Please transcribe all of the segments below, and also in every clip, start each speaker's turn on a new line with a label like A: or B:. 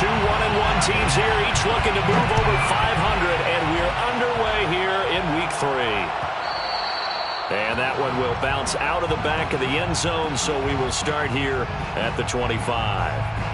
A: Two 1-1 teams here, each looking to move over 500, and we're underway here in Week 3. And that one will bounce out of the back of the end zone, so we will start here at the 25.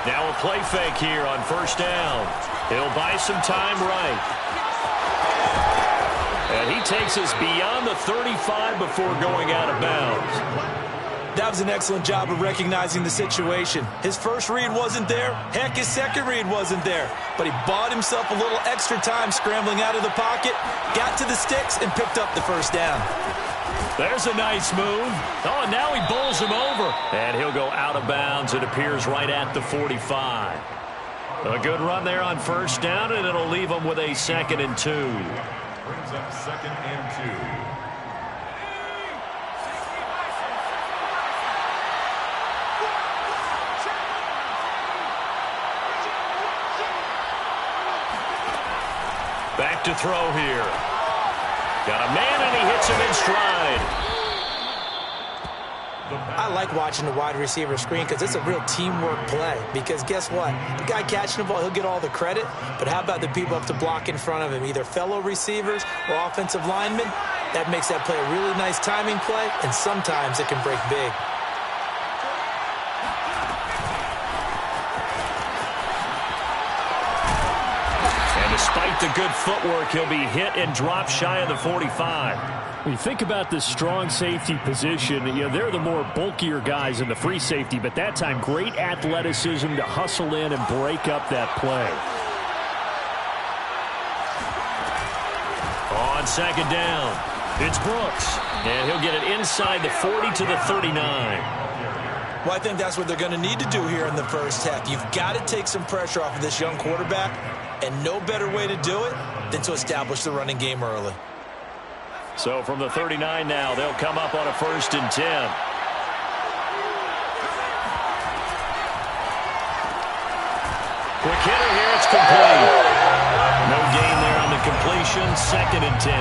A: Now a play fake here on first down. He'll buy some time right. And he takes us beyond the 35 before going out of bounds.
B: That was an excellent job of recognizing the situation. His first read wasn't there. Heck, his second read wasn't there. But he bought himself a little extra time scrambling out of the pocket, got to the sticks, and picked up the first down.
A: There's a nice move. Oh, and now he bowls him over. And he'll go out of bounds. It appears right at the 45. A good run there on first down, and it'll leave him with a 2nd and 2.
C: Brings up 2nd and 2.
A: Back to throw here. Got a man, and he hits him in stride.
B: I like watching the wide receiver screen because it's a real teamwork play. Because guess what? The guy catching the ball, he'll get all the credit. But how about the people up to block in front of him, either fellow receivers or offensive linemen? That makes that play a really nice timing play, and sometimes it can break big.
A: Despite the good footwork, he'll be hit and dropped shy of the 45.
D: When you think about the strong safety position, they're the more bulkier guys in the free safety, but that time, great athleticism to hustle in and break up that play.
A: On second down, it's Brooks, and he'll get it inside the 40 to the 39.
B: Well, I think that's what they're going to need to do here in the first half. You've got to take some pressure off of this young quarterback, and no better way to do it than to establish the running game early.
A: So from the 39 now, they'll come up on a 1st and 10. Quick hitter here, it's complete. No gain there on the completion, 2nd and 10.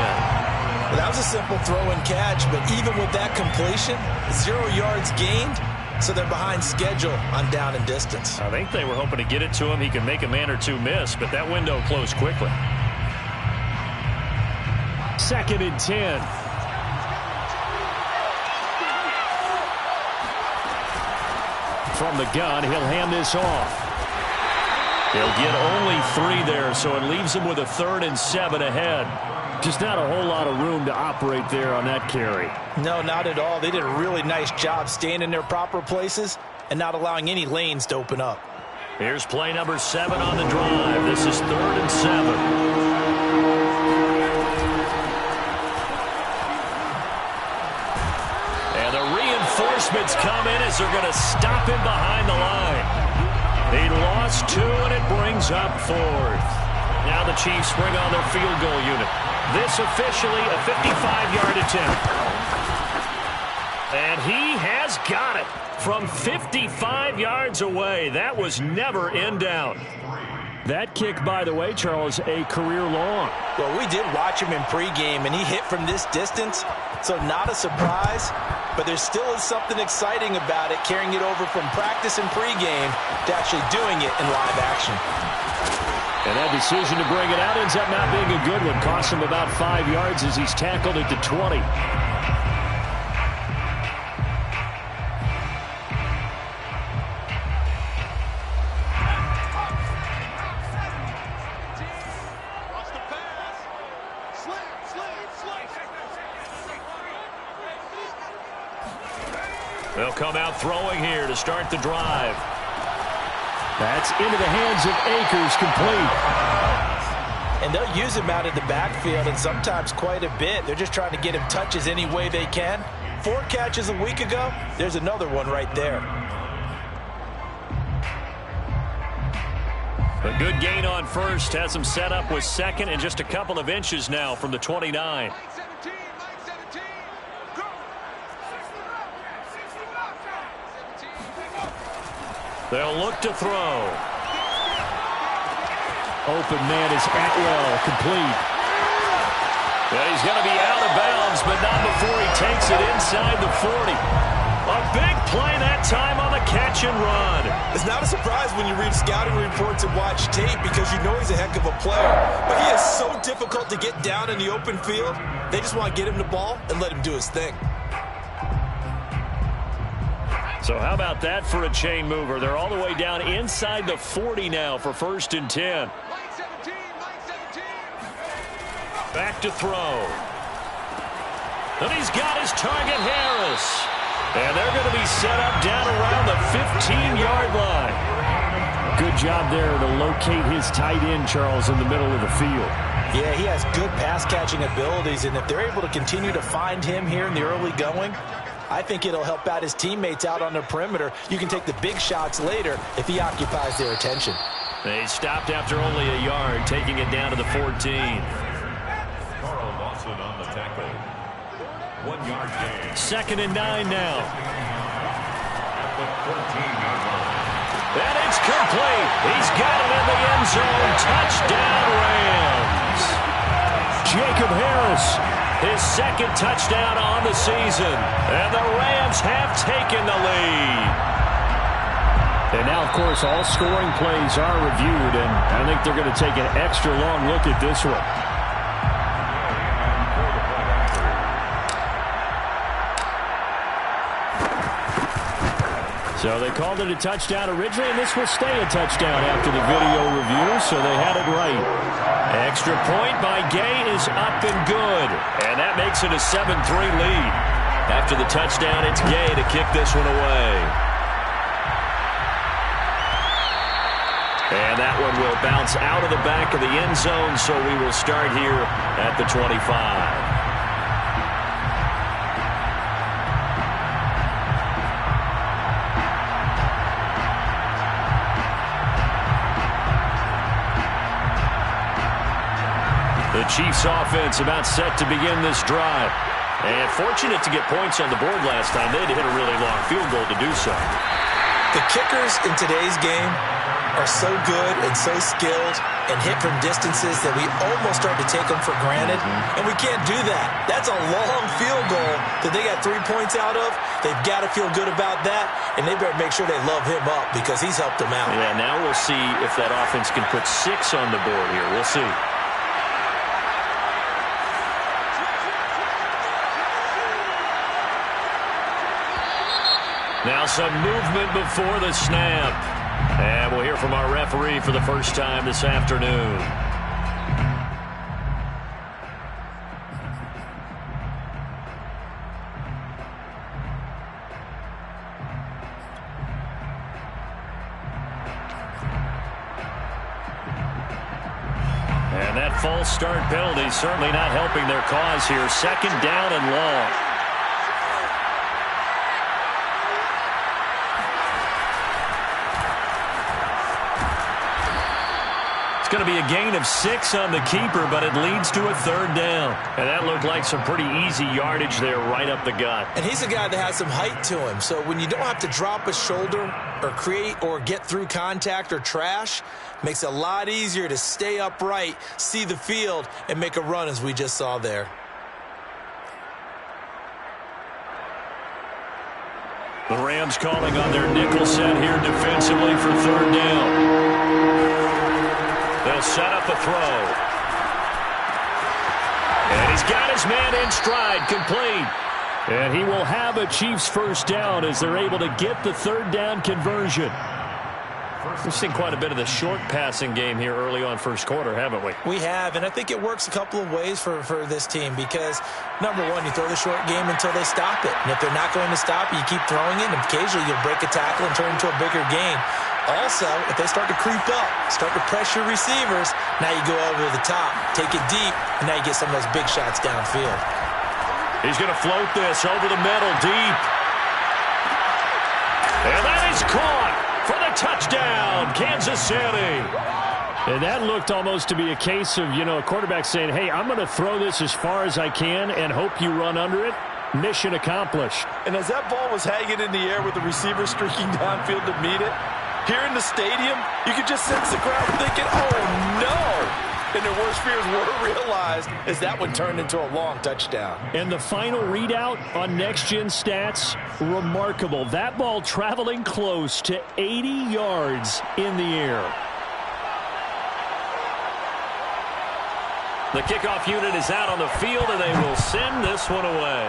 B: Well, that was a simple throw and catch, but even with that completion, 0 yards gained. So they're behind schedule on down and distance.
A: I think they were hoping to get it to him. He could make a man or two miss, but that window closed quickly.
D: 2nd and 10. From the gun, he'll hand this off.
A: He'll get only 3 there, so it leaves him with a 3rd and 7 ahead.
D: Just not a whole lot of room to operate there on that carry.
B: No, not at all. They did a really nice job staying in their proper places and not allowing any lanes to open up.
A: Here's play number 7 on the drive. This is 3rd and 7. And the reinforcements come in as they're going to stop him behind the line. He lost 2, and it brings up 4th. Now the Chiefs bring on their field goal unit. This officially a 55-yard attempt. And he has got it from 55 yards away. That was never in doubt.
D: That kick, by the way, Charles, a career long.
B: Well, we did watch him in pregame, and he hit from this distance, so not a surprise. But there still is something exciting about it, carrying it over from practice and pregame to actually doing it in live action.
D: And that decision to bring it out ends up not being a good one. Costs him about 5 yards as he's tackled at the 20.
A: They'll come out throwing here to start the drive.
D: That's into the hands of Akers, complete.
B: And they'll use him out of the backfield, and sometimes quite a bit. They're just trying to get him touches any way they can. 4 catches a week ago. There's another one right there.
A: A good gain on first. Has him set up with second and just a couple of inches now from the 29. They'll look to throw.
D: Open man is Atwell, complete.
A: Yeah, he's going to be out of bounds, but not before he takes it inside the 40. A big play that time on the catch and run.
B: It's not a surprise when you read scouting reports and watch tape because you know he's a heck of a player. But he is so difficult to get down in the open field. They just want to get him the ball and let him do his thing.
A: So how about that for a chain mover? They're all the way down inside the 40 now for 1st and 10. Back to throw. And he's got his target, Harris. And they're going to be set up down around the 15-yard line.
D: Good job there to locate his tight end, Charles, in the middle of the field.
B: Yeah, he has good pass-catching abilities, and if they're able to continue to find him here in the early going, I think it'll help out his teammates out on the perimeter. You can take the big shots later if he occupies their attention.
A: They stopped after only a yard, taking it down to the 14.
C: Carl Lawson on the tackle. 1 yard gain.
A: 2nd and 9 now.
C: At the 14-yard line.
A: And it's complete. He's got it in the end zone. Touchdown, Rams.
D: Jacob Harris.
A: His 2nd touchdown on the season. And the Rams have taken the lead.
D: And now, of course, all scoring plays are reviewed, and I think they're going to take an extra long look at this one. So they called it a touchdown originally, and this will stay a touchdown after the video review, so they had it right.
A: Extra point by Gay is up and good. And that makes it a 7-3 lead. After the touchdown, it's Gay to kick this one away. And that one will bounce out of the back of the end zone, so we will start here at the 25. The Chiefs offense about set to begin this drive. And fortunate to get points on the board last time. They had to hit a really long field goal to do so.
B: The kickers in today's game are so good and so skilled and hit from distances that we almost start to take them for granted. And we can't do that. That's a long field goal that they got 3 points out of. They've got to feel good about that, and they better make sure they love him up because he's helped them out.
A: Yeah, now we'll see if that offense can put 6 on the board here. We'll see. Now some movement before the snap. And we'll hear from our referee for the first time this afternoon. And that false start penalty certainly not helping their cause here. 2nd down and long. It's going to be a gain of 6 on the keeper, but it leads to a 3rd down. And that looked like some pretty easy yardage there right up the gut.
B: And he's a guy that has some height to him. So when you don't have to drop a shoulder or create or get through contact or trash, makes it a lot easier to stay upright, see the field, and make a run as we just saw there.
A: The Rams calling on their nickel set here defensively for 3rd down. They'll set up a throw. And he's got his man in stride, complete.
D: And he will have a Chiefs 1st down as they're able to get the 3rd down conversion.
A: We've seen quite a bit of the short passing game here early on 1st quarter, haven't we?
B: We have, and I think it works a couple of ways for this team because, number one, you throw the short game until they stop it. And if they're not going to stop it, you keep throwing it, and occasionally you'll break a tackle and turn it into a bigger gain. Also, if they start to creep up, start to pressure receivers, now you go over the top, take it deep, and now you get some of those big shots downfield.
A: He's going to float this over the middle, deep. And that is caught for the touchdown, Kansas City.
D: And that looked almost to be a case of, a quarterback saying, hey, I'm going to throw this as far as I can and hope you run under it. Mission accomplished.
E: And as that ball was hanging in the air with the receiver streaking downfield to meet it, here in the stadium, you could just sense the crowd thinking, oh, no. And their worst fears were realized as that one turned into a long touchdown.
D: And the final readout on Next Gen Stats, remarkable. That ball traveling close to 80 yards in the air.
A: The kickoff unit is out on the field, and they will send this one away.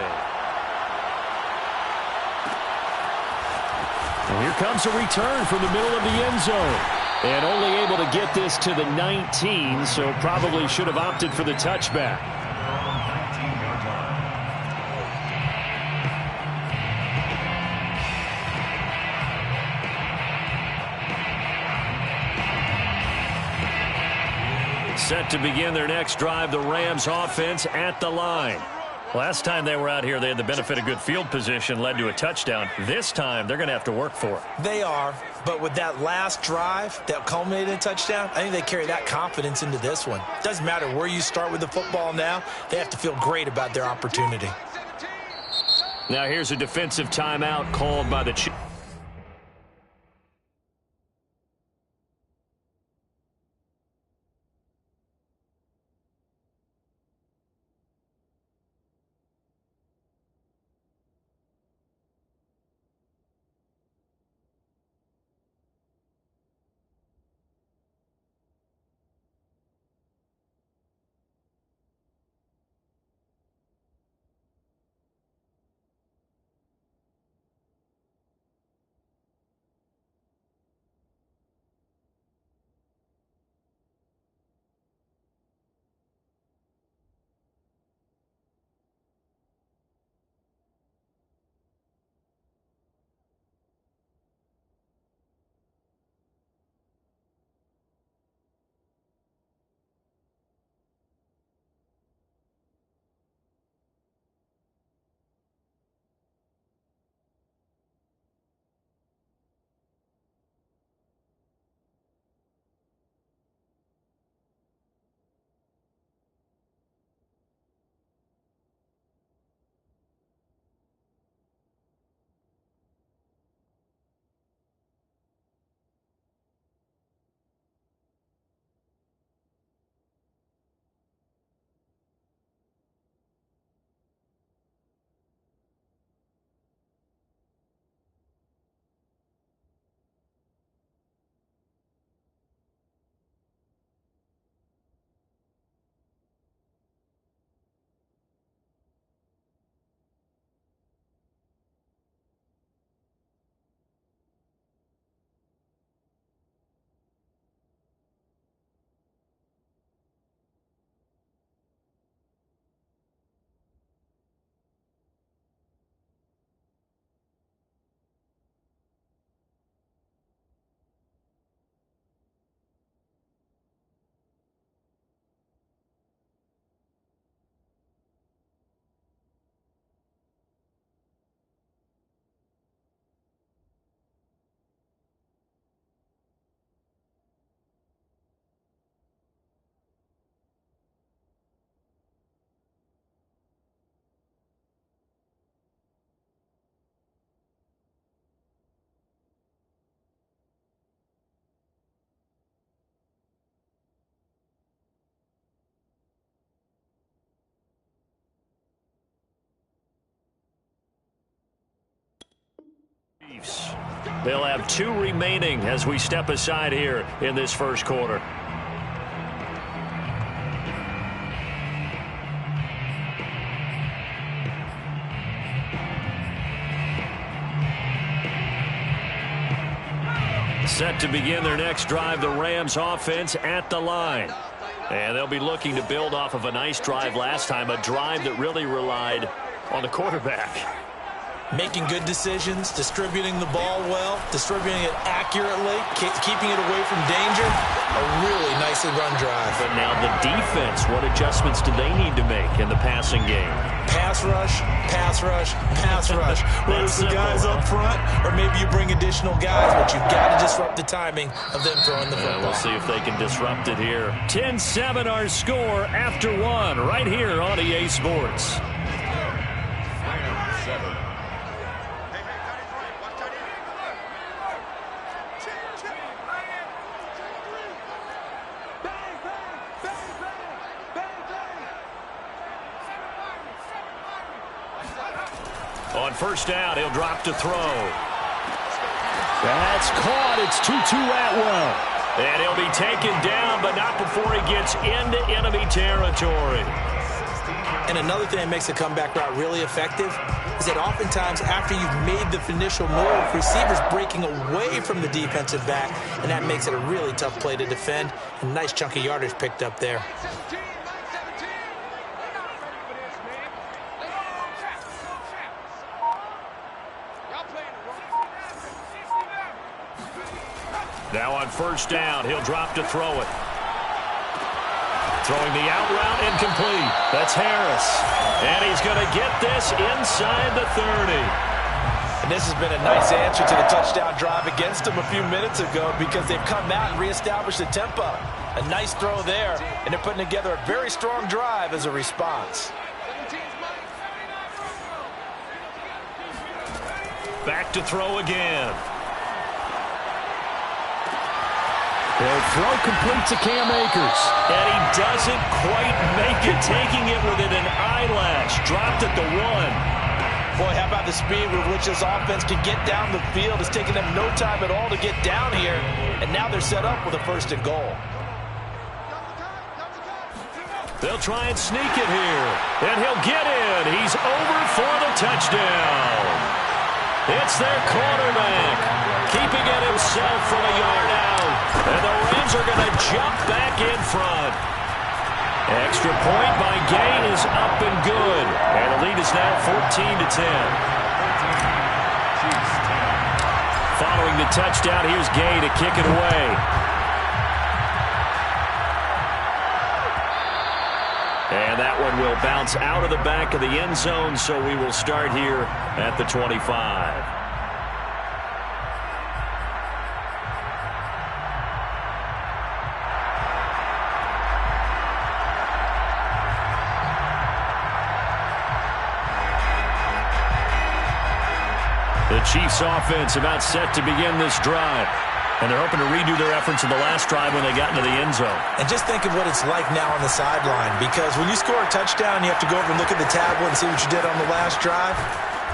D: And here comes a return from the middle of the end zone. And only able to get this to the 19, so probably should have opted for the touchback.
A: Set to begin their next drive, the Rams offense at the line. Last time they were out here, they had the benefit of good field position, led to a touchdown. This time, they're going to have to work for it.
B: They are, but with that last drive that culminated in a touchdown, I think they carry that confidence into this one. Doesn't matter where you start with the football now, they have to feel great about their opportunity.
A: Now here's a defensive timeout called by the Chiefs. They'll have 2 remaining as we step aside here in this first quarter. Set to begin their next drive, the Rams offense at the line. And they'll be looking to build off of a nice drive last time, a drive that really relied on the quarterback.
B: Making good decisions, distributing the ball well, distributing it accurately, keeping it away from danger. A really nice aggressive run drive.
A: But now the defense, what adjustments do they need to make in the passing game?
B: Pass rush, pass rush, pass rush. Whether it's the guys up front or maybe you bring additional guys, but you've got to disrupt the timing of them throwing the football.
A: We'll see if they can disrupt it here. 10-7 our score after one right here on EA Sports. On first down, he'll drop to throw.
D: That's caught. It's Tutu Atwell.
A: And he'll be taken down, but not before he gets into enemy territory.
B: And another thing that makes the comeback route really effective is that oftentimes after you've made the initial move, receivers breaking away from the defensive back, and that makes it a really tough play to defend. A nice chunk of yardage picked up there.
A: Now on first down, he'll drop to throw it. Throwing the out route, incomplete. That's Harris. And he's going to get this inside the 30.
E: And this has been a nice answer to the touchdown drive against them a few minutes ago because they've come out and reestablished the tempo. A nice throw there, and they're putting together a very strong drive as a response.
A: Back to throw again.
D: They'll throw complete to Cam Akers.
A: And he doesn't quite make it, taking it within an eyelash. Dropped at the 1.
E: Boy, how about the speed with which this offense can get down the field? It's taken them no time at all to get down here, and now they're set up with a 1st and goal.
A: They'll try and sneak it here, and he'll get in. He's over for the touchdown. It's their quarterback, keeping it himself from a yard out. And the Rams are going to jump back in front. Extra point by Gay is up and good. And the lead is now 14-10. Following the touchdown, here's Gay to kick it away. And that one will bounce out of the back of the end zone, so we will start here at the 25. The Chiefs offense about set to begin this drive. And they're hoping to redo their efforts in the last drive when they got into the end zone.
B: And just think of what it's like now on the sideline, because when you score a touchdown, you have to go over and look at the tablet and see what you did on the last drive.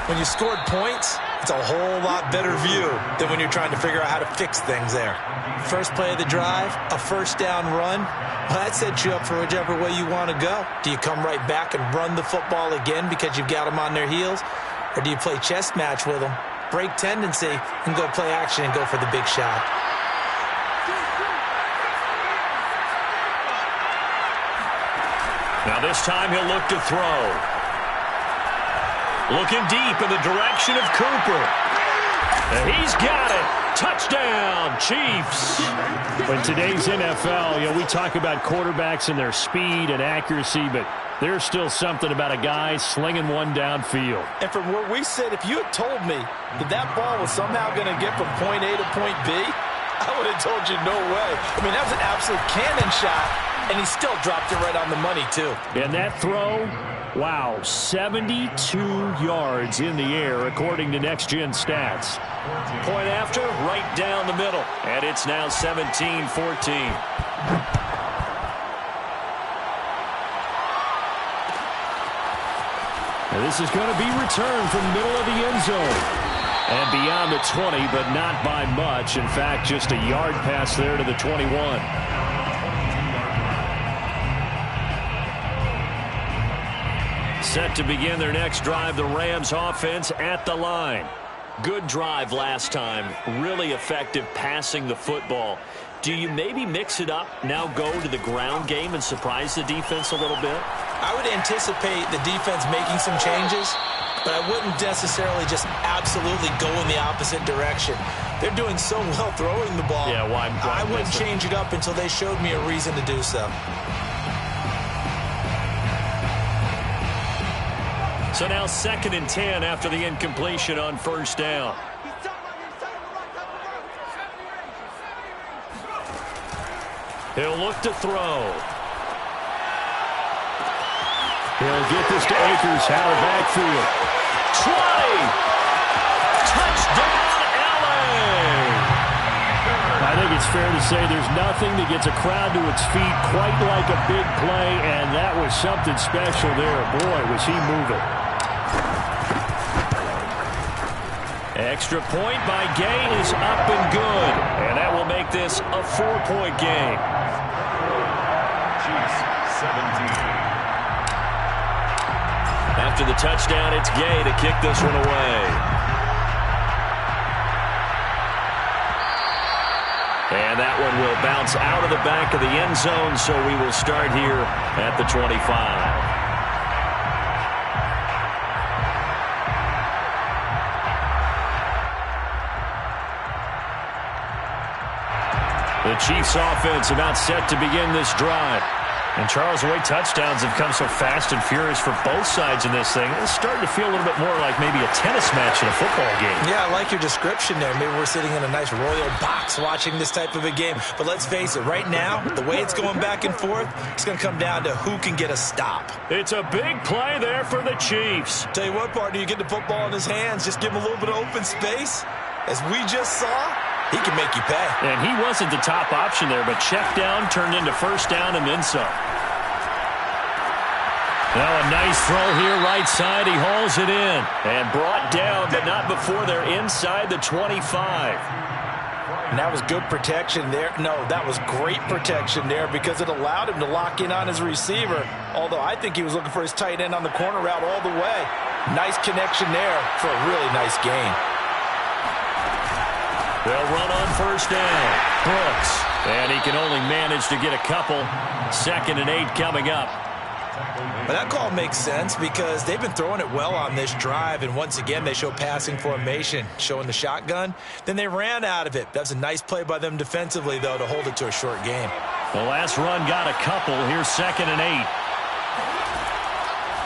B: When you scored points, it's a whole lot better view than when you're trying to figure out how to fix things there. First play of the drive, a first down run. Well, that sets you up for whichever way you want to go. Do you come right back and run the football again because you've got them on their heels? Or do you play chess match with them, break tendency, and go play action and go for the big shot?
A: Now this time he'll look to throw. Looking deep in the direction of Cooper. And he's got it. Touchdown, Chiefs.
D: In today's NFL, we talk about quarterbacks and their speed and accuracy, but there's still something about a guy slinging one downfield.
E: And from where we sit, if you had told me that that ball was somehow going to get from point A to point B, I would have told you no way. I mean, that was an absolute cannon shot, and he still dropped it right on the money, too.
D: And that throw, wow, 72 yards in the air, according to Next Gen Stats.
A: Point after, right down the middle. And it's now 17-14.
D: This is going to be returned from the middle of the end zone. And beyond the 20, but not by much. In fact, just a yard pass there to the 21.
A: Set to begin their next drive, the Rams offense at the line. Good drive last time. Really effective passing the football. do you maybe mix it up, now go to the ground game and surprise the defense a little bit?
B: I would anticipate the defense making some changes, but I wouldn't necessarily just absolutely go in the opposite direction. They're doing so well throwing the ball.
A: Yeah, why
B: I wouldn't change it up until they showed me a reason to do so.
A: So now 2nd and 10 after the incompletion on 1st down. He'll look to throw.
D: He'll get this to Akers out of backfield.
A: 20! Touchdown, LA!
D: I think it's fair to say there's nothing that gets a crowd to its feet quite like a big play, and that was something special there. Boy, was he moving.
A: Extra point by Gay is up and good. And that will make this a 4-point game.
C: Chiefs 17.
A: After the touchdown, it's Gay to kick this one away. And that one will bounce out of the back of the end zone, so we will start here at the 25. The Chiefs offense about set to begin this drive. And Charles, the way touchdowns have come so fast and furious for both sides in this thing, it's starting to feel a little bit more like maybe a tennis match in a football game.
B: Yeah, I like your description there. Maybe we're sitting in a nice royal box watching this type of a game. But let's face it, right now, the way it's going back and forth, it's going to come down to who can get a stop.
A: It's a big play there for the Chiefs.
B: Tell you what, partner, you get the football in his hands, just give him a little bit of open space. As we just saw, he can make you pay.
A: And he wasn't the top option there, but check down turned into 1st down and then some. Now a nice throw here right side. He hauls it in and brought down, but not before they're inside the 25.
E: And that was good protection there. No, that was great protection there because it allowed him to lock in on his receiver, although I think he was looking for his tight end on the corner route all the way. Nice connection there for a really nice gain.
A: They'll run on 1st down. Brooks. And he can only manage to get a couple. 2nd and 8 coming up.
B: But that call makes sense because they've been throwing it well on this drive, and once again they show passing formation, showing the shotgun. Then they ran out of it. That's a nice play by them defensively, though, to hold it to a short game.
A: The last run got a couple. Here's 2nd and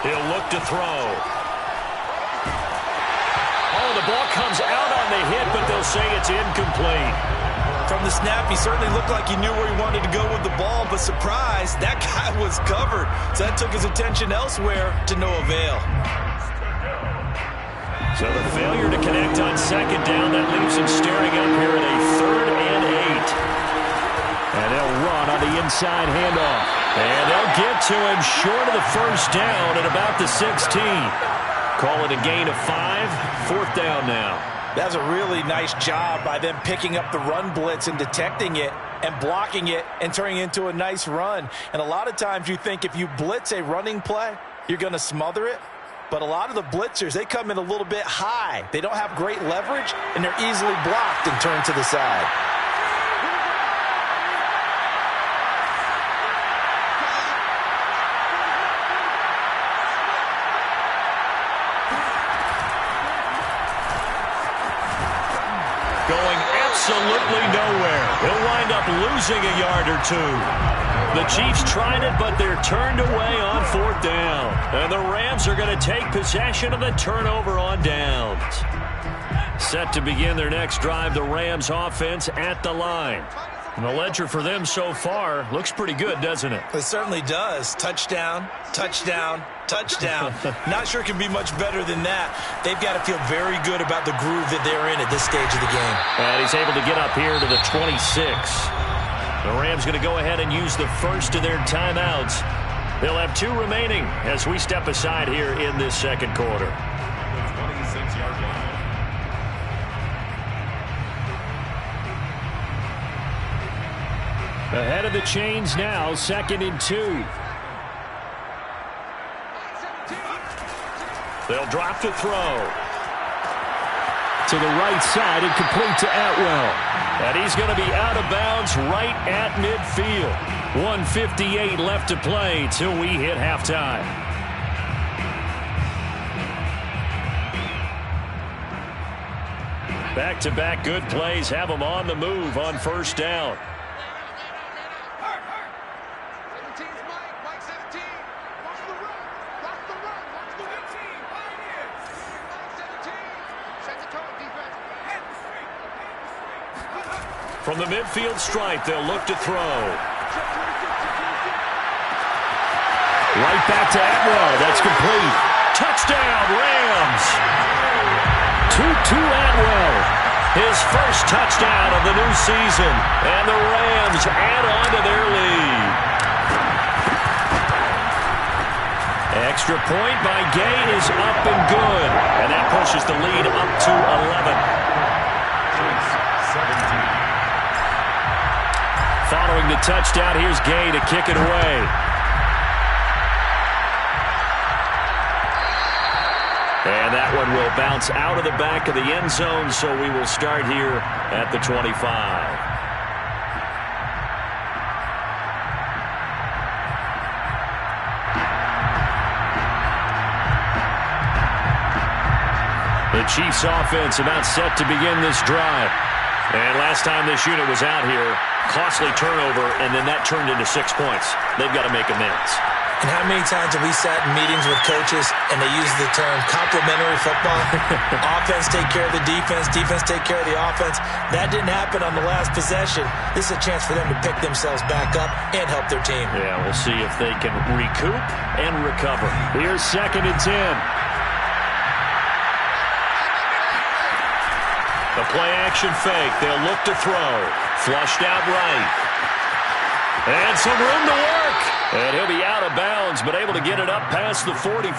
A: 8. He'll look to throw. Oh, the ball comes out on the hit, but they'll say it's incomplete.
B: From the snap, he certainly looked like he knew where he wanted to go with the ball, but surprise, that guy was covered. So that took his attention elsewhere to no avail.
A: So the failure to connect on 2nd down, that leaves him staring up here at a 3rd and 8. And they'll run on the inside handoff. And they'll get to him short of the 1st down at about the 16. Call it a gain of 5. 4th down now.
E: That's a really nice job by them picking up the run blitz and detecting it and blocking it and turning it into a nice run. And a lot of times you think if you blitz a running play, you're going to smother it. But a lot of the blitzers, they come in a little bit high. They don't have great leverage, and they're easily blocked and turned to the side.
A: Absolutely nowhere. He'll wind up losing a yard or 2. The Chiefs tried it, but they're turned away on 4th down. And the Rams are going to take possession of the turnover on downs. Set to begin their next drive, the Rams offense at the line. And the ledger for them so far looks pretty good, doesn't it?
B: It certainly does. Touchdown, touchdown, touchdown. Not sure it can be much better than that. They've got to feel very good about the groove that they're in at this stage of the game.
A: And he's able to get up here to the 26. The Rams going to go ahead and use the first of their timeouts. They'll have 2 remaining as we step aside here in this 2nd quarter.
C: 26-yard line.
D: Ahead of the chains now, 2nd and 2.
A: They'll drop to throw.
D: To the right side and complete to Atwell.
A: And he's going to be out of bounds right at midfield. 1:58 left to play till we hit halftime. Back-to-back good plays have them on the move on first down. From the midfield stripe, they'll look to throw. Right back to Atwell. That's complete. Touchdown, Rams. 2-2 Atwell. His first touchdown of the new season. And the Rams add on to their lead. Extra point by Gay is up and good. And that pushes the lead up to 11. Following the touchdown, here's Gay to kick it away. And that one will bounce out of the back of the end zone, so we will start here at the 25. The Chiefs offense about set to begin this drive. And last time this unit was out here, costly turnover, and then that turned into 6 points. They've got to make amends.
B: And how many times have we sat in meetings with coaches and they use the term complementary football? Offense take care of the defense, defense take care of the offense. That didn't happen on the last possession. This is a chance for them to pick themselves back up and help their team.
A: Yeah, we'll see if they can recoup and recover. Here's 2nd and 10. The play-action fake. They'll look to throw. Flushed out right. And some room to work. And he'll be out of bounds, but able to get it up past the 45.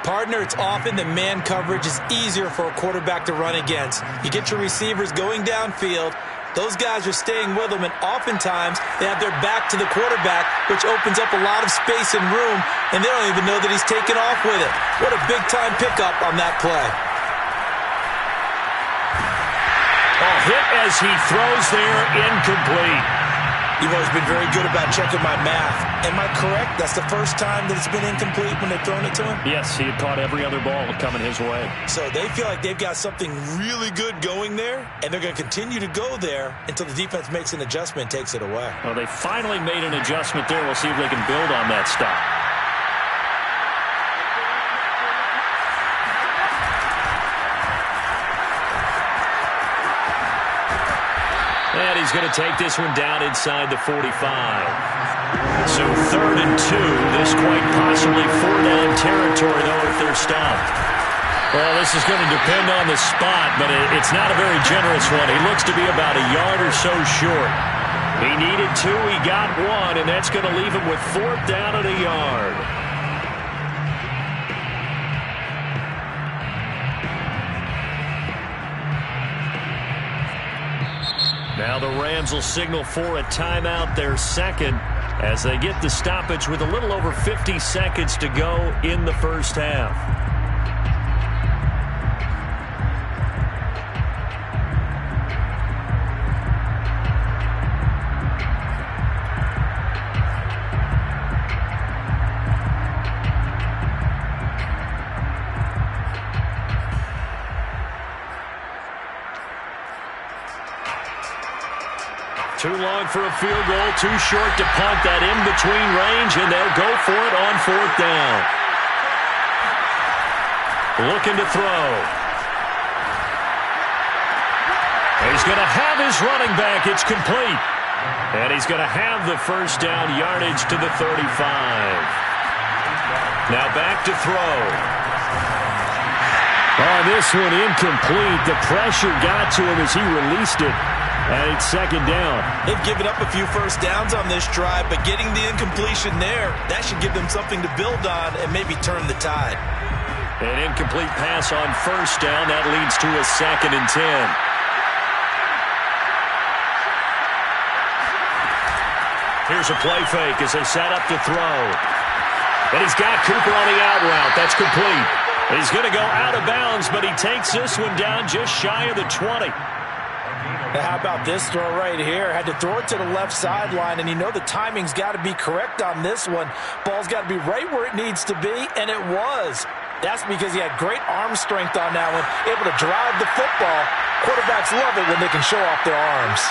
B: Partner, it's often that man coverage is easier for a quarterback to run against. You get your receivers going downfield. Those guys are staying with them, and oftentimes they have their back to the quarterback, which opens up a lot of space and room, and they don't even know that he's taken off with it. What a big-time pickup on that play.
A: Hit as he throws there, incomplete.
B: You've always been very good about checking my math. Am I correct? That's the first time that it's been incomplete when they've thrown it to him?
A: Yes, he had caught every other ball coming his way.
B: So they feel like they've got something really good going there, and they're going to continue to go there until the defense makes an adjustment and takes it away.
A: Well, they finally made an adjustment there. We'll see if they can build on that stop. And he's going to take this one down inside the 45. So 3rd and 2. This quite possibly 4-down territory, though, if they're stopped. Well, this is going to depend on the spot, but it's not a very generous one. He looks to be about a yard or so short. He needed 2. He got 1, and that's going to leave him with 4th down and a yard. Now the Rams will signal for a timeout, their 2nd, as they get the stoppage with a little over 50 seconds to go in the first half. Too long for a field goal, too short to punt that in between range, and they'll go for it on 4th down. Looking to throw. He's going to have his running back. It's complete. And he's going to have the first down yardage to the 35. Now back to throw. Oh, this one incomplete. The pressure got to him as he released it. And it's 2nd down.
E: They've given up a few first downs on this drive, but getting the incompletion there, that should give them something to build on and maybe turn the tide.
A: An incomplete pass on first down. That leads to a 2nd and 10. Here's a play fake as they set up to throw. And he's got Cooper on the out route. That's complete. He's going to go out of bounds, but he takes this one down just shy of the 20.
B: Now, how about this throw right here? Had to throw it to the left sideline, and you know the timing's got to be correct on this one. Ball's got to be right where it needs to be, and it was. That's because he had great arm strength on that one, able to drive the football. Quarterbacks love it when they can show off their arms.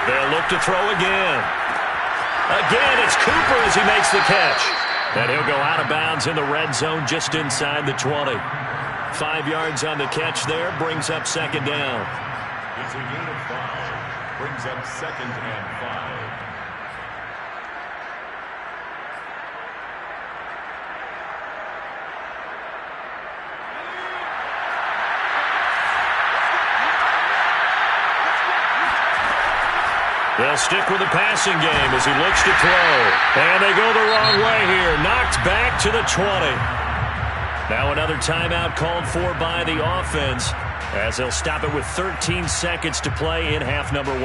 A: They'll look to throw again. Again, it's Cooper as he makes the catch. And he'll go out of bounds in the red zone just inside the 20. 5 yards on the catch there, brings up second down.
C: It's a gain of 5. Brings up second and 5.
A: They'll stick with the passing game as he looks to throw. And they go the wrong way here. Knocked back to the 20. Now another timeout called for by the offense as they'll stop it with 13 seconds to play in half number 1.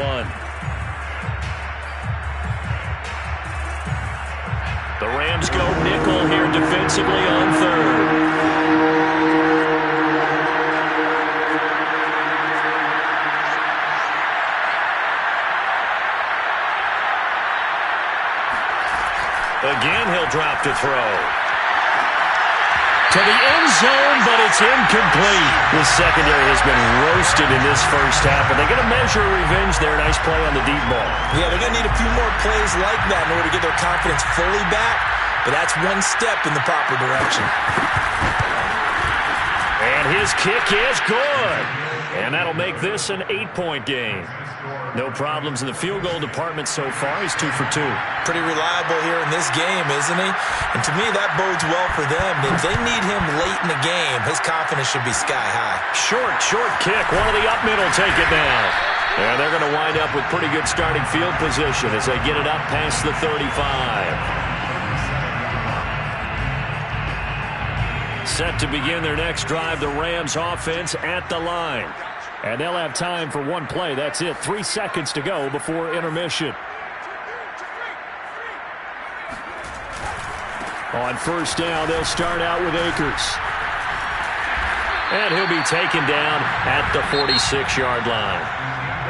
A: The Rams go nickel here defensively on third. Again, he'll drop to throw. To the end zone, but it's incomplete. The secondary has been roasted in this first half, and they're going to measure revenge there. Nice play on the deep ball.
B: Yeah, they're going to need a few more plays like that in order to get their confidence fully back, but that's one step in the proper direction.
A: And his kick is good. And that'll make this an 8-point game. No problems in the field goal department so far. He's 2 for 2.
B: Pretty reliable here in this game, isn't he? And to me, that bodes well for them. If they need him late in the game, his confidence should be sky high.
A: Short kick. One of the up mid will take it now. And they're going to wind up with pretty good starting field position as they get it up past the 35. Set to begin their next drive, the Rams offense at the line.
D: And they'll have time for one play. That's it. 3 seconds to go before intermission. On first down, they'll start out with Akers.
A: And he'll be taken down at the 46-yard line.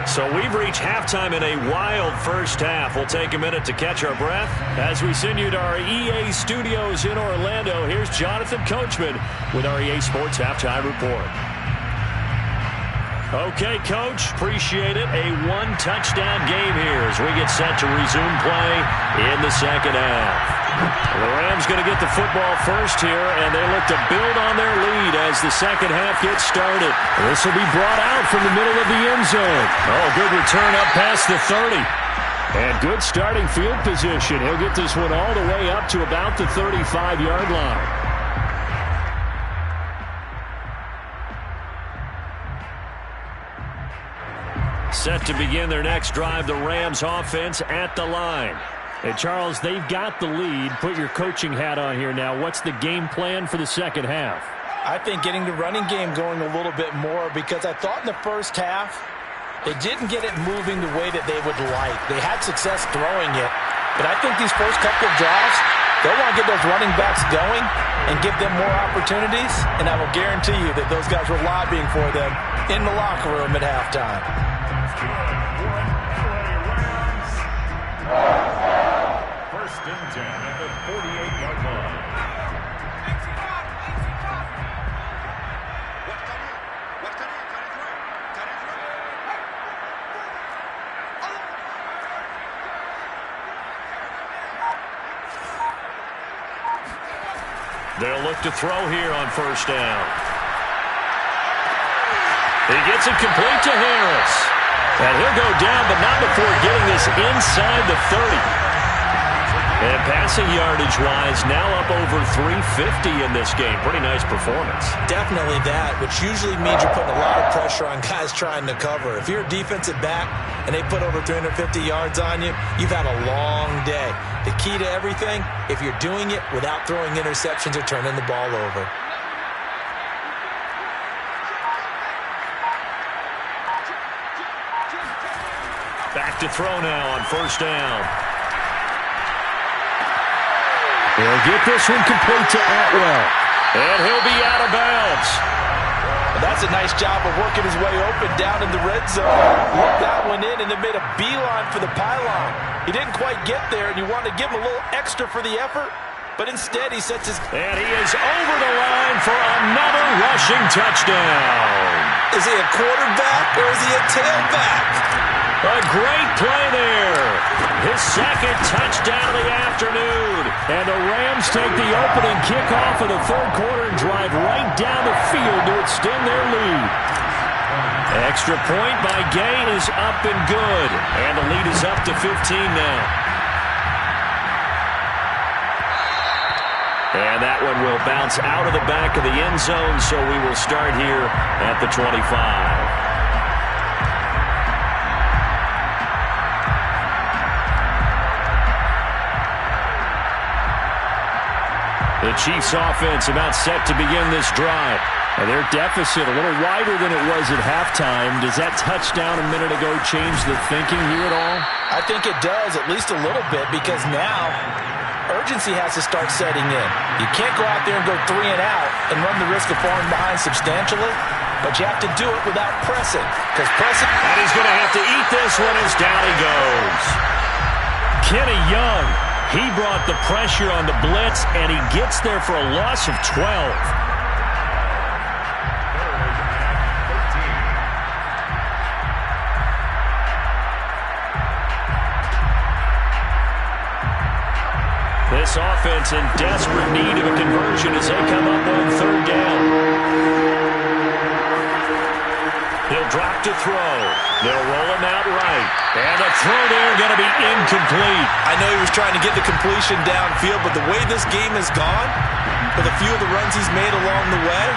A: So we've reached halftime in a wild first half. We'll take a minute to catch our breath as we send you to our EA studios in Orlando. Here's Jonathan Coachman with our EA Sports Halftime Report. Okay, Coach, appreciate it. A one-touchdown game here as we get set to resume play in the second half. The Rams going to get the football first here, and they look to build on their lead as the second half gets started. This will be brought out from the middle of the end zone. Oh, good return up past the 30. And good starting field position. He'll get this one all the way up to about the 35-yard line. Set to begin their next drive, the Rams offense at the line.
D: Hey, Charles, they've got the lead. Put your coaching hat on here now. What's the game plan for the second half?
B: I think getting the running game going a little bit more because I thought in the first half they didn't get it moving the way that they would like. They had success throwing it, but I think these first couple of drives, they'll want to get those running backs going and give them more opportunities, and I will guarantee you that those guys were lobbying for them in the locker room at halftime.
C: First and 10 at the 48-yard line.
A: They'll look to throw here on first down. He gets it complete to Harris. And he'll go down, but not before getting this inside the 30. And passing yardage-wise, now up over 350 in this game. Pretty nice performance.
B: Definitely that, which usually means you're putting a lot of pressure on guys trying to cover. If you're a defensive back and they put over 350 yards on you, you've had a long day. The key to everything, if you're doing it without throwing interceptions or turning the ball over.
A: Back to throw now on first down.
D: They'll get this one complete to Atwell.
A: And he'll be out of bounds.
E: And that's a nice job of working his way open down in the red zone. Looked that one in and then made a beeline for the pylon. He didn't quite get there, and you want to give him a little extra for the effort, but instead he sets his...
A: And he is over the line for another rushing touchdown.
B: Is he a quarterback or is he a tailback?
A: A great play there. His second touchdown of the afternoon. And the Rams take the opening kickoff of the third quarter and drive right down the field to extend their lead. Extra point by Gay is up and good. And the lead is up to 15 now. And that one will bounce out of the back of the end zone, so we will start here at the 25. The Chiefs offense about set to begin this drive. And their deficit a little wider than it was at halftime. Does that touchdown a minute ago change the thinking here at all?
E: I think it does, at least a little bit, because now urgency has to start setting in. You can't go out there and go 3 and out and run the risk of falling behind substantially, but you have to do it without pressing. Because pressing...
A: And he's going to have to eat this one as down he goes. Kenny Young, he brought the pressure on the blitz, and he gets there for a loss of 12. This offense in desperate need of a conversion as they come up on third down. He'll drop to throw. They'll roll him out right. And the throw there going to be incomplete.
B: I know he was trying to get the completion downfield, but the way this game has gone, with a few of the runs he's made along the way,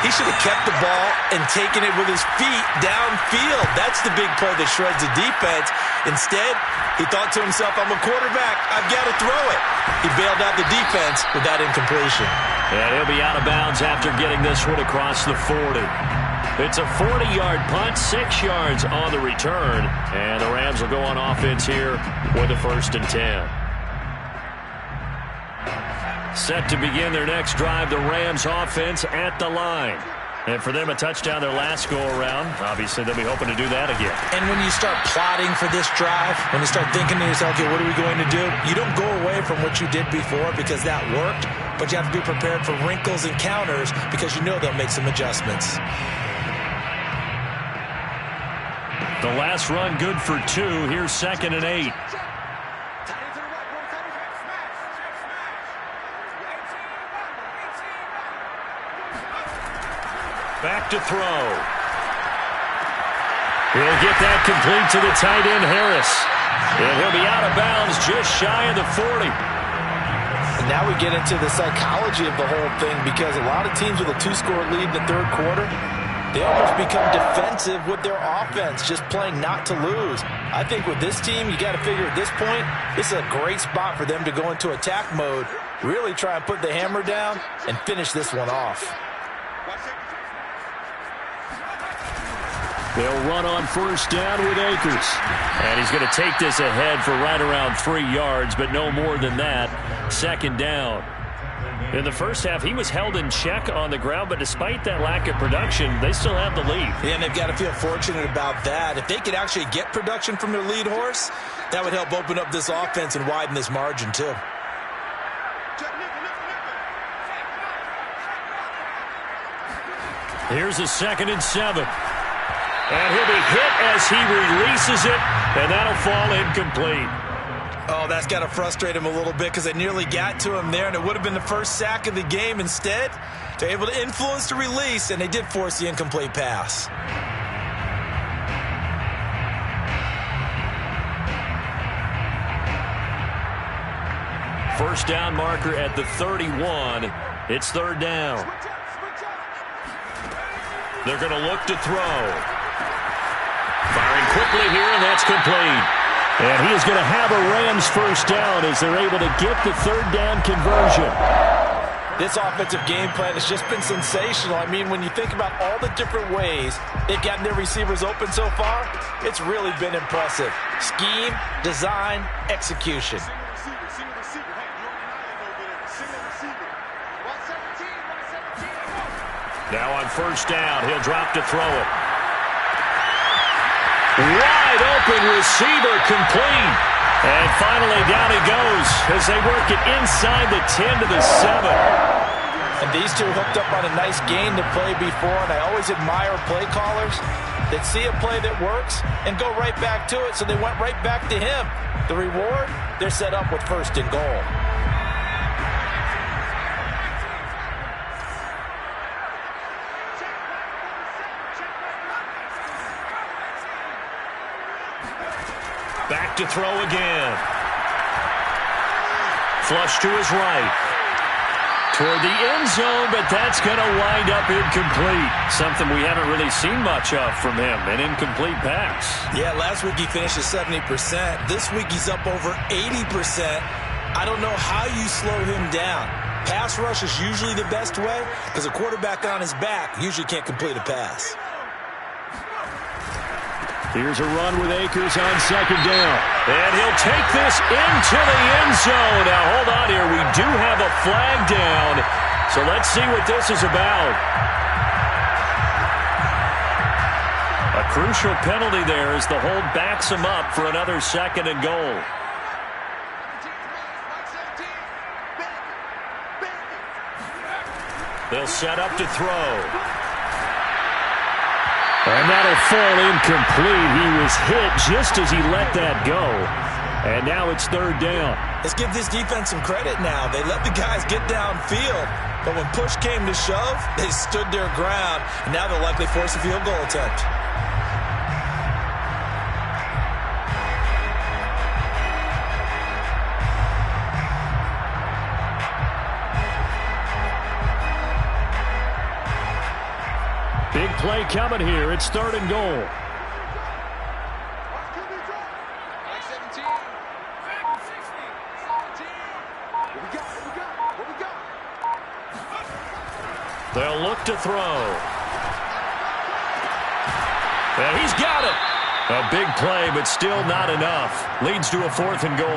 B: he should have kept the ball and taken it with his feet downfield. That's the big play that shreds the defense. Instead, he thought to himself, I'm a quarterback, I've got to throw it. He bailed out the defense with that incompletion.
A: And he'll be out of bounds after getting this one across the 40. It's a 40-yard punt, 6 yards on the return. And the Rams will go on offense here with a 1st and 10. Set to begin their next drive, the Rams offense at the line. And for them, a touchdown their last go-around. Obviously, they'll be hoping to do that again.
B: And when you start plotting for this drive, when you start thinking to yourself, okay, what are we going to do? You don't go away from what you did before because that worked, but you have to be prepared for wrinkles and counters because you know they'll make some adjustments.
A: The last run good for 2. Here's 2nd and 8. Back to throw. He'll get that complete to the tight end, Harris. And he'll be out of bounds just shy of the 40.
E: And now we get into the psychology of the whole thing because a lot of teams with a 2-score lead in the third quarter, they almost become defensive with their offense, just playing not to lose. I think with this team, you got to figure at this point, this is a great spot for them to go into attack mode, really try and put the hammer down and finish this one off.
A: They'll run on 1st down with Akers. And he's going to take this ahead for right around 3 yards, but no more than that. 2nd down. In the first half, he was held in check on the ground, but despite that lack of production, they still have the lead.
B: Yeah, and they've got to feel fortunate about that. If they could actually get production from their lead horse, that would help open up this offense and widen this margin, too.
A: Here's a 2nd and 7. And he'll be hit as he releases it, and that'll fall incomplete.
B: Oh, that's got to frustrate him a little bit because they nearly got to him there, and it would have been the first sack of the game. Instead, they're able to influence the release, and they did force the incomplete pass.
A: First down marker at the 31. It's 3rd down. They're going to look to throw. Firing quickly here, and that's complete. And he is going to have a Rams 1st down as they're able to get the 3rd down conversion.
E: This offensive game plan has just been sensational. I mean, when you think about all the different ways they've gotten their receivers open so far, it's really been impressive. Scheme, design, execution.
A: Now on first down, he'll drop to throw it. Wide open receiver complete. And finally down he goes as they work it inside the 10 to the 7.
E: And these two hooked up on a nice gain to play before, and I always admire play callers that see a play that works and go right back to it, so they went right back to him. The reward, they're set up with first and goal.
A: Back to throw again. Flush to his right. Toward the end zone, but that's going to wind up incomplete. Something we haven't really seen much of from him, an incomplete pass.
B: Yeah, last week he finished at 70%. This week he's up over 80%. I don't know how you slow him down. Pass rush is usually the best way because a quarterback on his back usually can't complete a pass.
D: Here's a run with Akers on second down.
A: And he'll take this into the end zone. Now, hold on here. We do have a flag down. So let's see what this is about. A crucial penalty there as the hold backs him up for another second and goal. They'll set up to throw.
D: And that'll fall incomplete. He was hit just as he let that go. And now it's third down.
B: Let's give this defense some credit now. They let the guys get downfield. But when push came to shove, they stood their ground. And now they'll likely force a field goal attempt.
D: Big play coming here. It's third and goal.
A: They'll look to throw. And he's got it. A big play, but still not enough. Leads to a fourth and goal.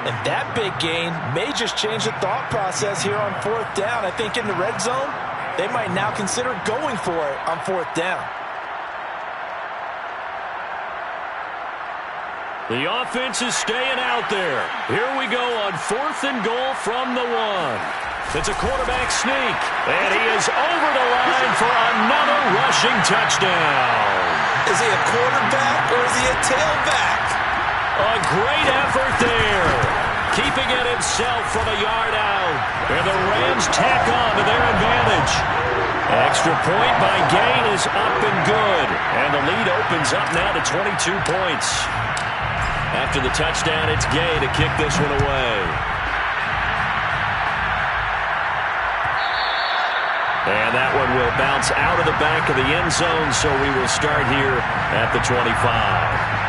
E: And that big gain may just change the thought process here on fourth down. I think in the red zone, they might now consider going for it on fourth down.
A: The offense is staying out there. Here we go on fourth and goal from the 1. It's a quarterback sneak, and he is over the line for another rushing touchdown.
B: Is he a quarterback or is he a tailback?
A: A great effort there. Keeping it himself from a yard out. And the Rams tack on to their advantage. Extra point by Gain is up and good. And the lead opens up now to 22 points. After the touchdown, it's Gay to kick this one away. And that one will bounce out of the back of the end zone, so we will start here at the 25.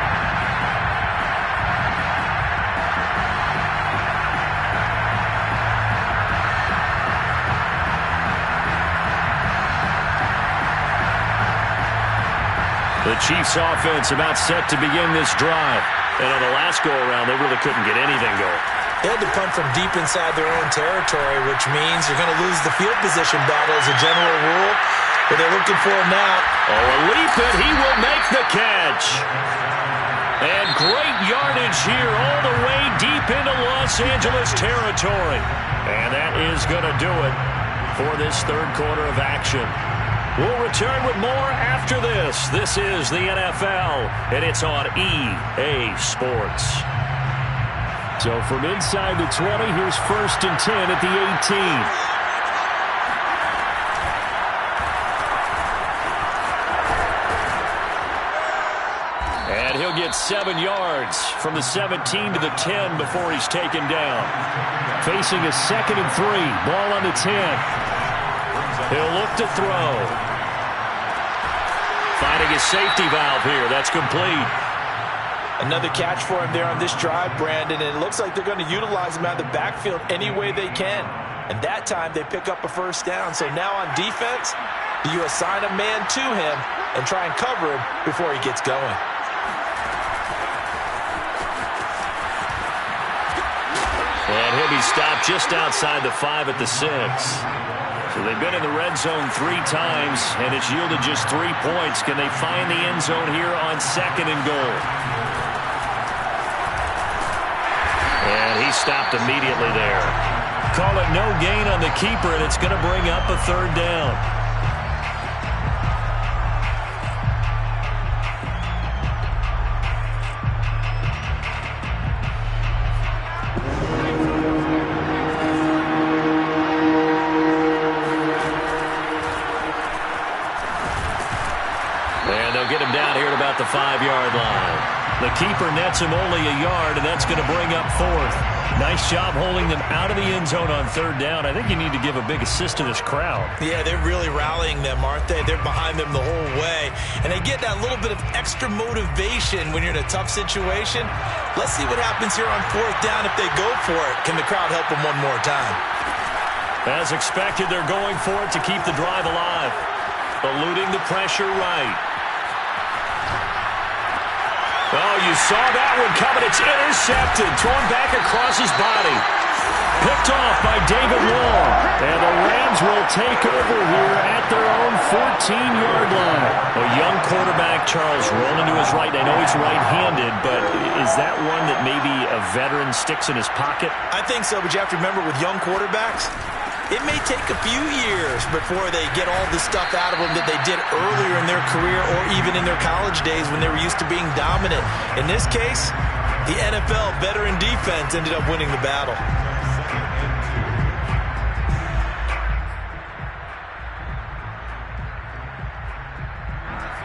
A: The Chiefs offense about set to begin this drive. And on the last go-around, they really couldn't get anything going.
B: They had to punt from deep inside their own territory, which means you're going to lose the field position battle as a general rule. But they're looking for him now.
A: Oh, a leap, and he will make the catch. And great yardage here all the way deep into Los Angeles territory. And that is going to do it for this third quarter of action. We'll return with more after this. This is the NFL, and it's on EA Sports.
D: So from inside the 20, here's first and 10 at the 18. And he'll get 7 yards from the 17 to the 10 before he's taken down. Facing a second and 3. Ball on the 10.
A: He'll look to throw. Finding his safety valve here. That's complete.
E: Another catch for him there on this drive, Brandon, and it looks like they're going to utilize him out of the backfield any way they can. And that time they pick up a first down. So now on defense, you assign a man to him and try and cover him before he gets going.
A: And he'll be stopped just outside the 5 at the 6. So they've been in the red zone 3 times, and it's yielded just 3 points. Can they find the end zone here on 2nd and goal? And he stopped immediately there. Call it no gain on the keeper, and it's going to bring up a 3rd down. Get him down here at about the 5-yard line. The keeper nets him only a yard, and that's going to bring up 4th. Nice job holding them out of the end zone on 3rd down. I think you need to give a big assist to this crowd.
B: Yeah, they're really rallying them, aren't they? They're behind them the whole way. And they get that little bit of extra motivation when you're in a tough situation. Let's see what happens here on 4th down if they go for it. Can the crowd help them one more time?
A: As expected, they're going for it to keep the drive alive. Eluding the pressure right. Oh, you saw that one coming. It's intercepted. Thrown back across his body. Picked off by David Long. And the Rams will take over here at their own 14-yard line. A young quarterback, Charles, rolling to his right. I know he's right-handed, but is that one that maybe a veteran sticks in his pocket?
B: I think so, but you have to remember with young quarterbacks, it may take a few years before they get all the stuff out of them that they did earlier in their career or even in their college days when they were used to being dominant. In this case, the NFL veteran defense ended up winning the battle.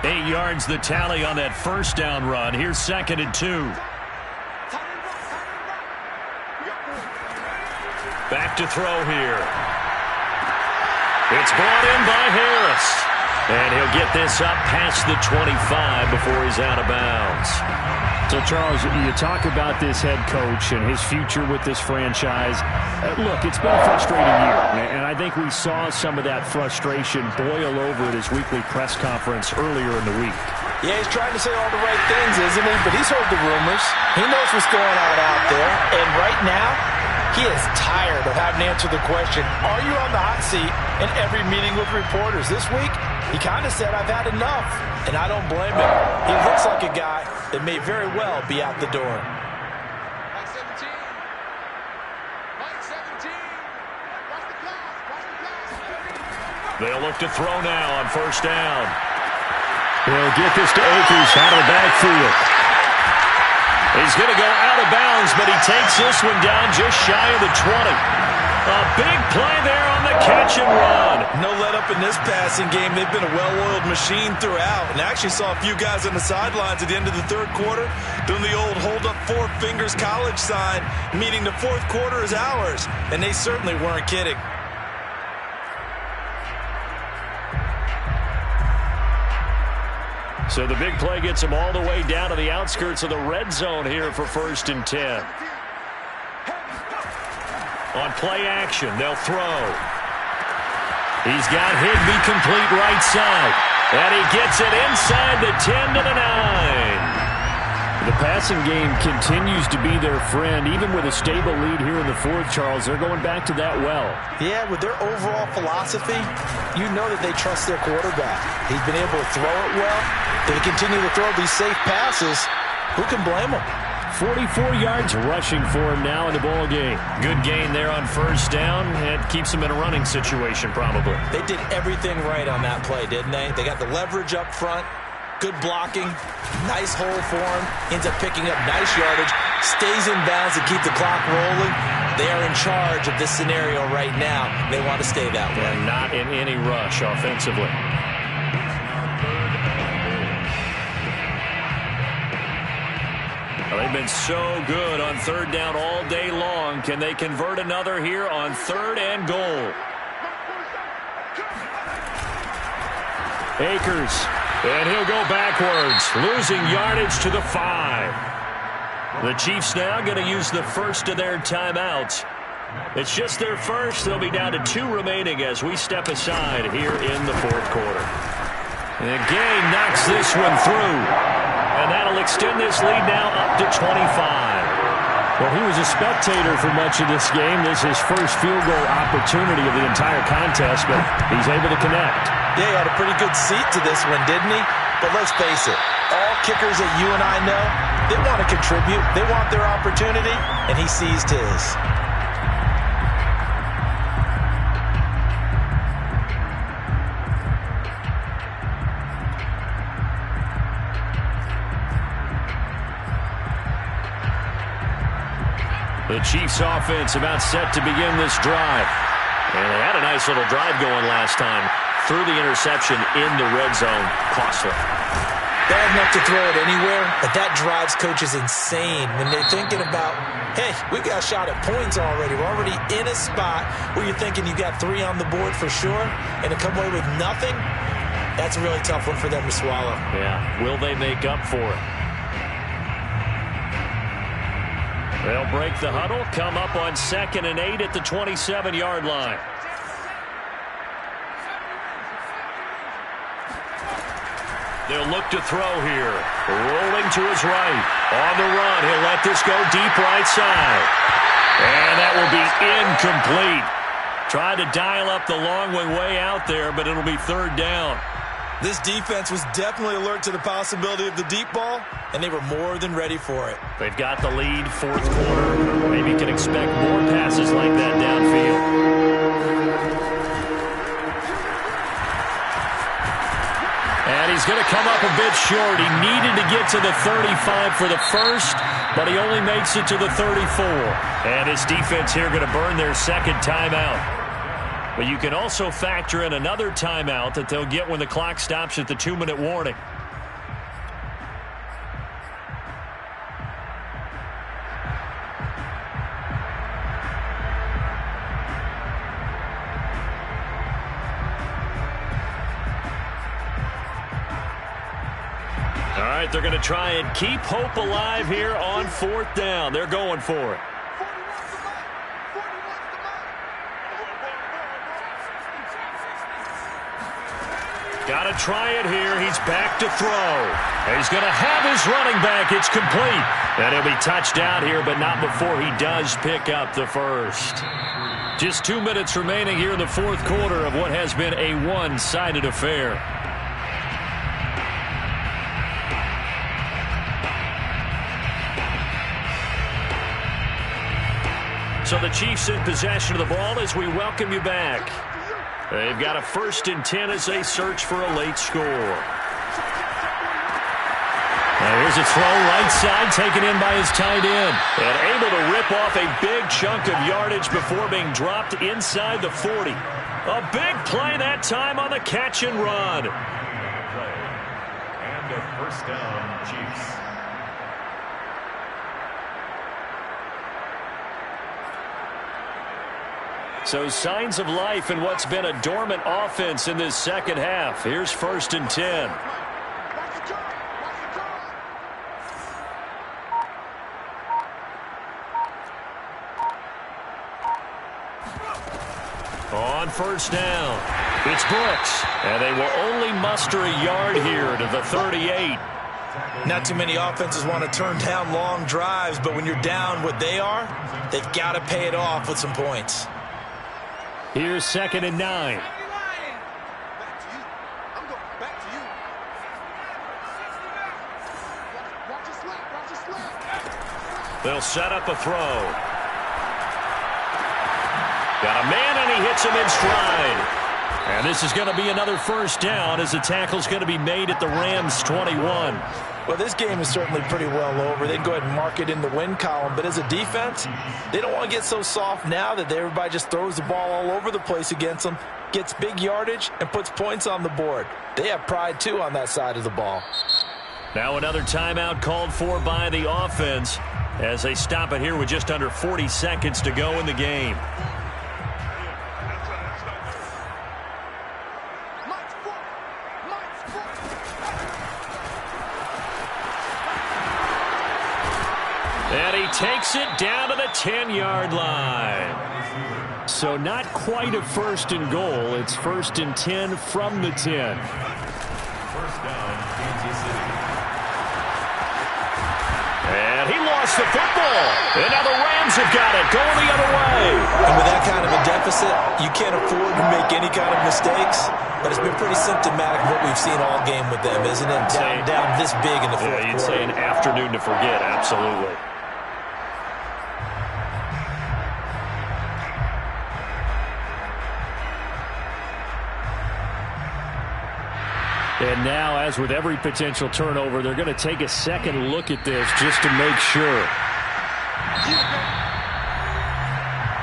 A: Eight yards the tally on that 1st down run. Here's 2nd and 2. Back to throw here. It's brought in by Harris. And he'll get this up past the 25 before he's out of bounds.
D: So, Charles, you talk about this head coach and his future with this franchise. Look, it's been a frustrating year, and I think we saw some of that frustration boil over at his weekly press conference earlier in the week.
B: Yeah, he's trying to say all the right things, isn't he? But he's heard the rumors. He knows what's going on out there. And right now, he is tired of having to answer the question, are you on the hot seat in every meeting with reporters? This week, he kind of said, I've had enough. And I don't blame him. He looks like a guy that may very well be out the door.
F: Mike 17. Mike 17. Watch the clock. Watch the clock.
A: They'll look to throw now on 1st down.
D: They'll get this to Akers out of the backfield.
A: He's going to go out of bounds, but he takes this one down just shy of the 20. A big play there on the catch and run.
B: No let up in this passing game. They've been a well-oiled machine throughout. And I actually saw a few guys on the sidelines at the end of the 3rd quarter doing the old hold up 4 fingers college sign, meaning the 4th quarter is ours. And they certainly weren't kidding.
A: So the big play gets him all the way down to the outskirts of the red zone here for 1st and 10. On play action, they'll throw. He's got Higbee complete right side. And he gets it inside the 10 to the 9.
D: The passing game continues to be their friend. Even with a stable lead here in the 4th, Charles, they're going back to that well.
B: Yeah, with their overall philosophy, you know that they trust their quarterback. He's been able to throw it well. They continue to throw these safe passes. Who can blame them?
D: 44 yards rushing for him now in the ball game.
A: Good gain there on 1st down. It keeps him in a running situation probably.
B: They did everything right on that play, didn't they? They got the leverage up front. Good blocking, nice hole for him, ends up picking up nice yardage, stays in bounds to keep the clock rolling. They are in charge of this scenario right now. They want to stay that way.
A: And not in any rush offensively. Well, they've been so good on 3rd down all day long. Can they convert another here on 3rd and goal?
D: Akers.
A: And he'll go backwards, losing yardage to the 5. The Chiefs now going to use the first of their timeouts. It's just their first. They'll be down to 2 remaining as we step aside here in the 4th quarter. And Gay knocks this one through. And that'll extend this lead now up to 25.
D: Well, he was a spectator for much of this game. This is his first field goal opportunity of the entire contest, but he's able to connect.
E: Yeah, he had a pretty good seat to this one, didn't he? But let's face it, all kickers that you and I know, they want to contribute. They want their opportunity, and he seized his.
A: The Chiefs offense about set to begin this drive. And they had a nice little drive going last time. Threw the interception in the red zone. Costly.
B: Bad enough to throw it anywhere, but that drives coaches insane when they're thinking about, hey, we got a shot at points already. We're already in a spot where you're thinking you got 3 on the board for sure, and to come away with nothing, that's a really tough one for them to swallow.
A: Yeah, will they make up for it? They'll break the huddle, come up on 2nd and 8 at the 27-yard line. They'll look to throw here. Rolling to his right. On the run, he'll let this go deep right side. And that will be incomplete. Tried to dial up the long one way out there, but it'll be 3rd down.
E: This defense was definitely alert to the possibility of the deep ball, and they were more than ready for it.
A: They've got the lead, 4th quarter. Maybe you can expect more passes like that downfield. And he's going to come up a bit short. He needed to get to the 35 for the first, but he only makes it to the 34. And his defense here going to burn their 2nd timeout. But you can also factor in another timeout that they'll get when the clock stops at the 2-minute warning. All right, they're going to try and keep hope alive here on 4th down. They're going for it. Got to try it here. He's back to throw. And he's going to have his running back. It's complete. And he'll be touched out here, but not before he does pick up the first. Just 2 minutes remaining here in the 4th quarter of what has been a one-sided affair. So the Chiefs in possession of the ball as we welcome you back. They've got a 1st and 10 as they search for a late score. Now here's a throw right side taken in by his tight end. And able to rip off a big chunk of yardage before being dropped inside the 40. A big play that time on the catch and run.
C: And a 1st down, Chiefs.
A: So signs of life in what's been a dormant offense in this 2nd half. Here's 1st and 10. On 1st down, it's Brooks. And they will only muster a yard here to the 38.
E: Not too many offenses want to turn down long drives, but when you're down what they are, they've got to pay it off with some points.
A: Here's 2nd and 9. They'll set up a throw. Got a man, and he hits him in stride. And this is going to be another 1st down as the tackle's going to be made at the Rams' 21.
E: Well, this game is certainly pretty well over. They can go ahead and mark it in the win column. But as a defense, they don't want to get so soft now that everybody just throws the ball all over the place against them, gets big yardage, and puts points on the board. They have pride, too, on that side of the ball.
A: Now another timeout called for by the offense as they stop it here with just under 40 seconds to go in the game. And he takes it down to the 10-yard line. So not quite a 1st and goal. It's 1st and 10 from the 10.
C: 1st down, Kansas City.
A: And he lost lost the football. And now the Rams have got it, going the other way.
B: And with that kind of a deficit, you can't afford to make any kind of mistakes. But it's been pretty symptomatic of what we've seen all game with them, isn't it? Down this big in the fourth quarter.
A: You'd say an afternoon to forget, absolutely.
D: And now, as with every potential turnover, they're going to take a second look at this just to make sure.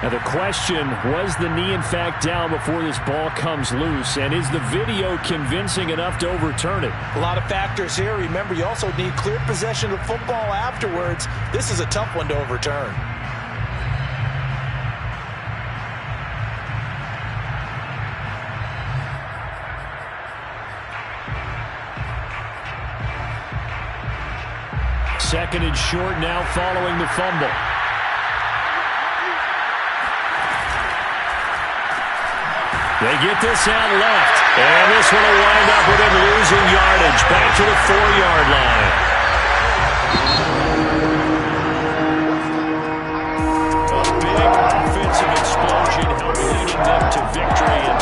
D: Now the question, was the knee in fact down before this ball comes loose? And is the video convincing enough to overturn it?
B: A lot of factors here. Remember, you also need clear possession of football afterwards. This is a tough one to overturn.
D: Second and short now following the fumble.
A: They get this out left. And this one will wind up with him losing yardage. Back to the 4-yard line. A big offensive explosion leading them to victory. And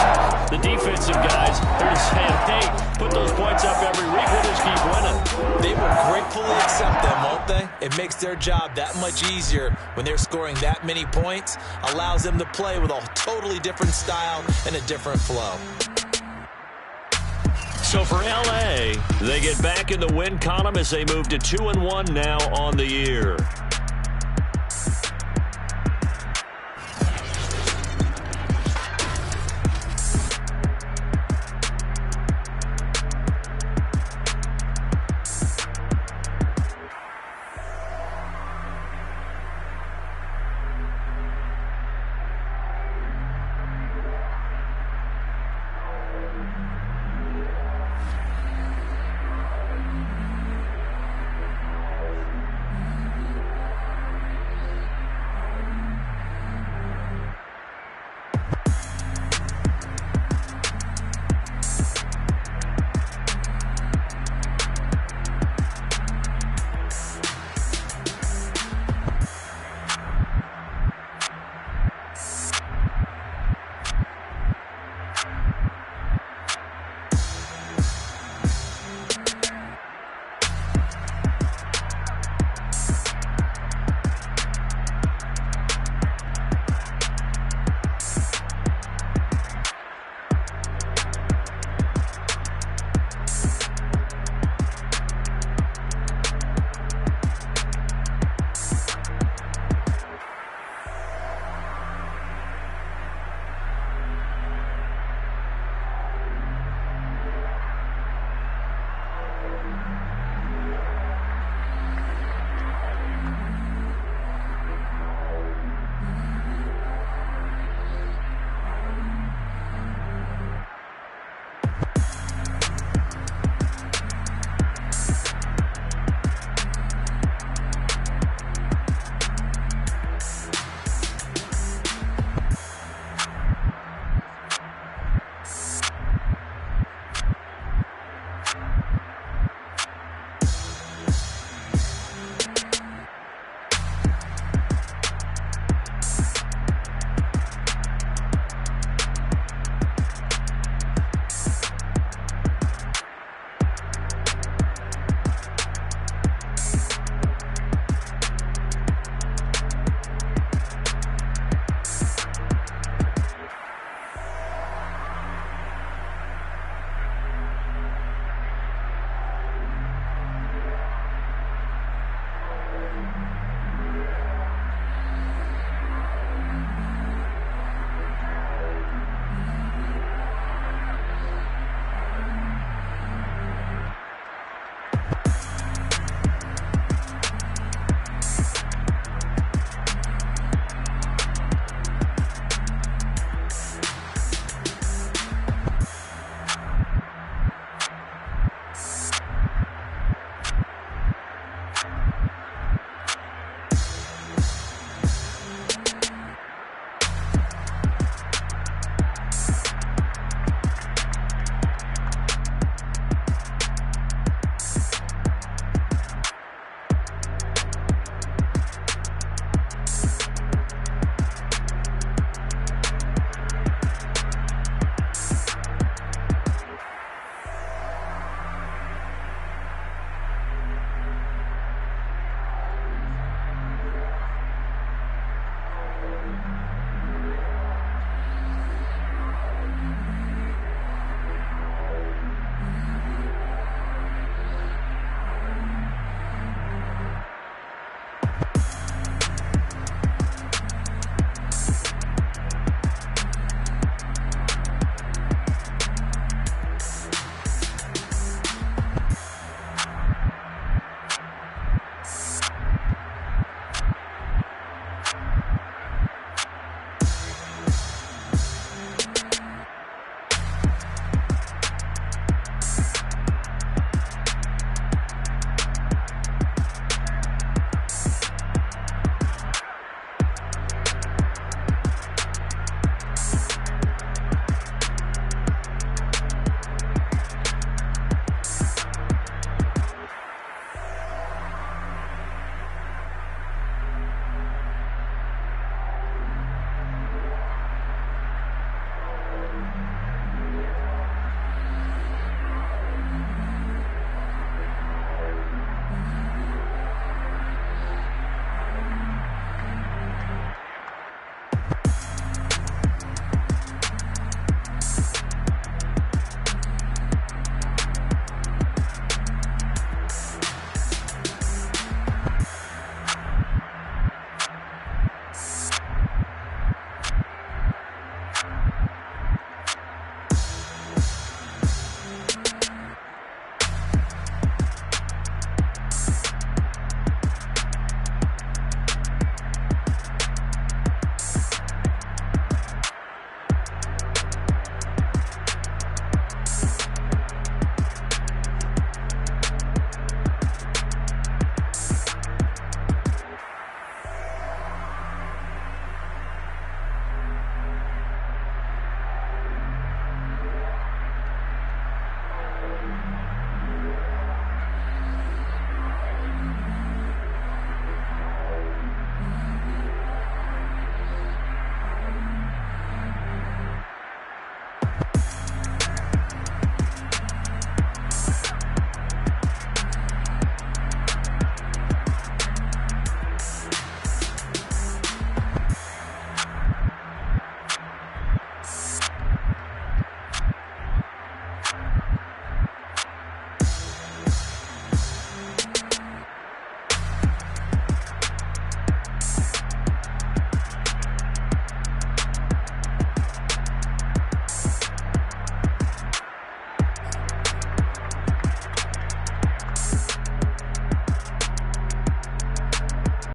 A: the defensive guys, they're just saying, hey, put those points up every week. We'll just keep winning.
B: They will gratefully accept them, won't they? It makes their job that much easier when they're scoring that many points. Allows them to play with a totally different style and a different flow.
A: So for L.A., they get back in the win column as they move to 2-1 now on the year.